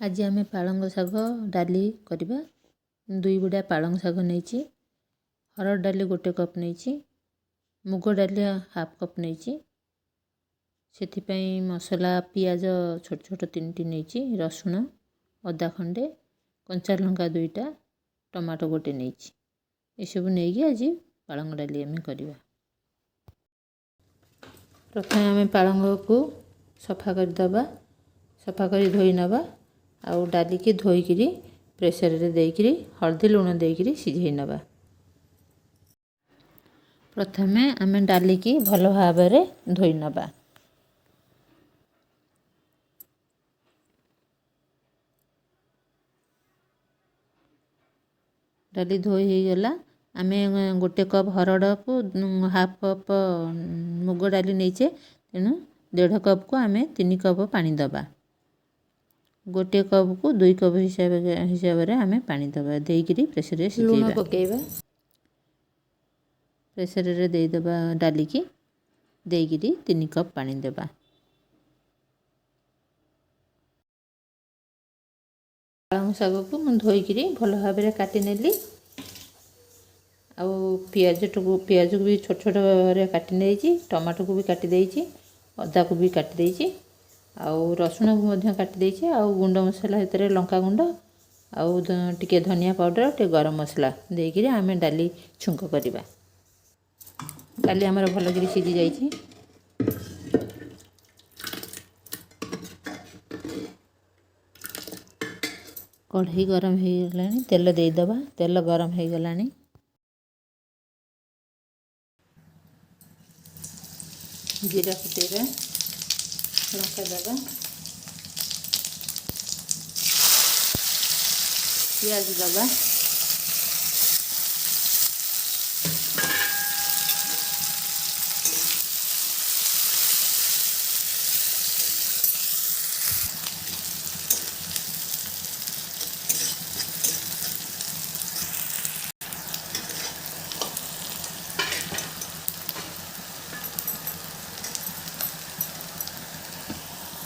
आज आम पालंग शाग डाली करवा। 2 बिड़ा पालंग शाग नहीं, हरड डाली 1 कप नहीं, मुग डाली हाफ कप नहीं, से मसला पियाज छोट छोट 3टी नहीं, रसुण अदा खंडे, कंचा लंका 2टा, टमाटो 1 नहीं, यू नहीं आज पालंग डाली आम करवा। प्रथम आम पालंग को सफा करदे, सफा कर धोई नवा आउ डाली की धोईकी प्रेसर रे देकरी हल्दी लुण देकरी सिझाई नवा। प्रथमे आम डाली की भल भाव में धोई नवा। डाली धोई हो गला। आम 1 कप हरड़ को हाफ कप मुग डाली नहींचे, तेणु 1.5 कप को आम 3 कप पानी दबा। 1 कप को 2 कप हिसाब से आम पानी दबा देकरी प्रेसर रे सिझाइबा। पकेइबा प्रेसर रे देदबा डाली की देकरी 3 कप पानी देबा। पालंग शाग को मैं धोईकी भल भाव में काटी नेली। पियाज को भी छोट छोट भाव काटी नहीं, टमाटो को भी काटी देइछि, अदा को भी काटी देइछि, आउ रसुण को मध्य काटी देइछि, आउ गुंड मसला हेतरे लंका गुंड आउ टिके धनिया पाउडर टे गरम मसला देइकरी आमे डाली छुंक करबा। डाली हमर भल करी सिझी जाइछि। कढ़ाई गरम हो गलानी, तेल दे दबा। तेल गरम हो गलानी, जीरा फुटेबा, लंका दबा, पियाज दबा,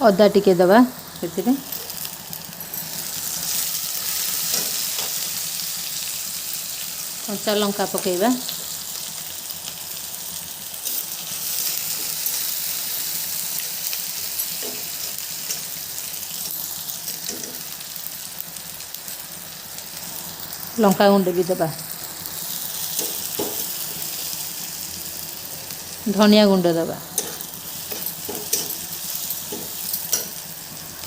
अदा टिके दबा, से कंचा लंका पकेइबा, लंका गुंड भी दबा, धनिया गुंड दबा।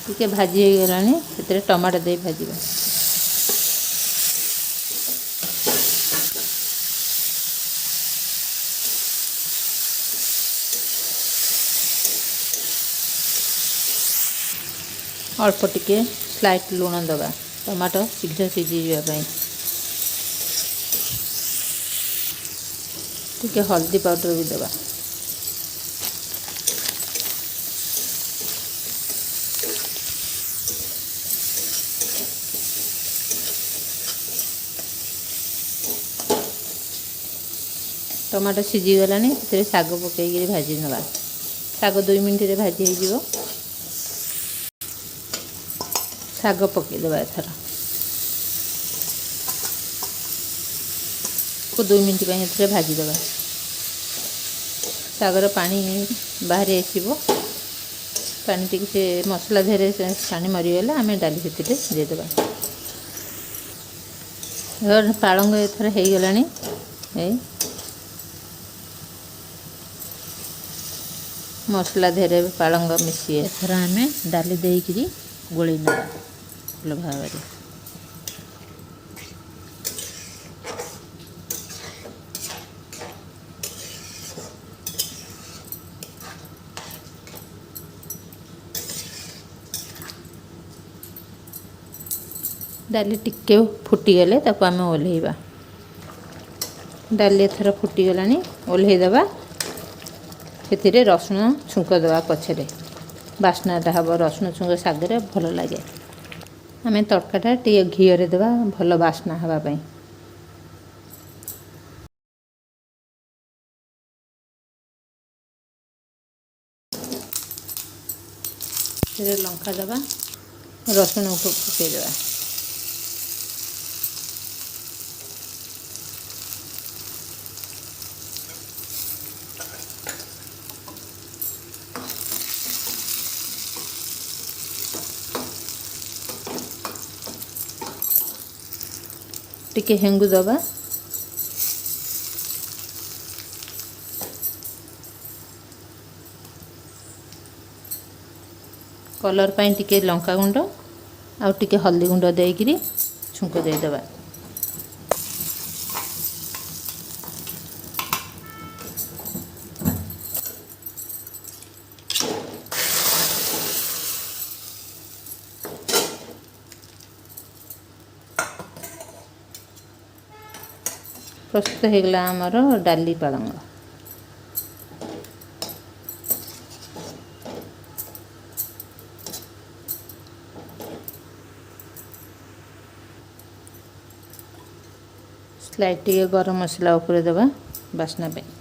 टिके भाजी हो गलानी, से टमाटो दे भाजीबा। अल्प टिके स्लाइट लुण दबा, टमाटो शीघ्र सिझी जाय। टिके हल्दी पाउडर भी दबा। टमाटो सिझी गलानी, से शाग पकईकरी भाजी नवा। शाग 2 मिनट रे भाजी हो जिवो। शाग पकई दबा। एथर को 2 मिनट पे एथरे भाजी दबा। शागर पानी बाहर आसीबो। पानी टिके से मसला धेरे पानी मरीगला आम डाली से दे दबा। पालंग एथर हो गलानी। मसला धेरे पालंग मिसी एथर आम डाली देकरी गोली नवा भल भाव में। डाली टिके फुटीगले ताको आम ओल्हेइबा। डाली एथर फुटीगलानी, ओल्हेइदबा। से रसुण छुंक दबा पछरे, बास्नाटा हम रसुण छुंक शागरे भल लगे। आम तड़काटा टे घी रे देबा भल बास्ना हवापाई। लंका दबा, रसुण को पकईदेवा। टिके हेंगु दबा। कलर पाई टिके लंका गुंड आउ टिके हल्दी गुंड देकरी छुंक देदेबा। प्रस्तुत हो गला आमर डाली पालंग। स्लाइड टिके गरम मसला ऊपर देवा बास्ना पे।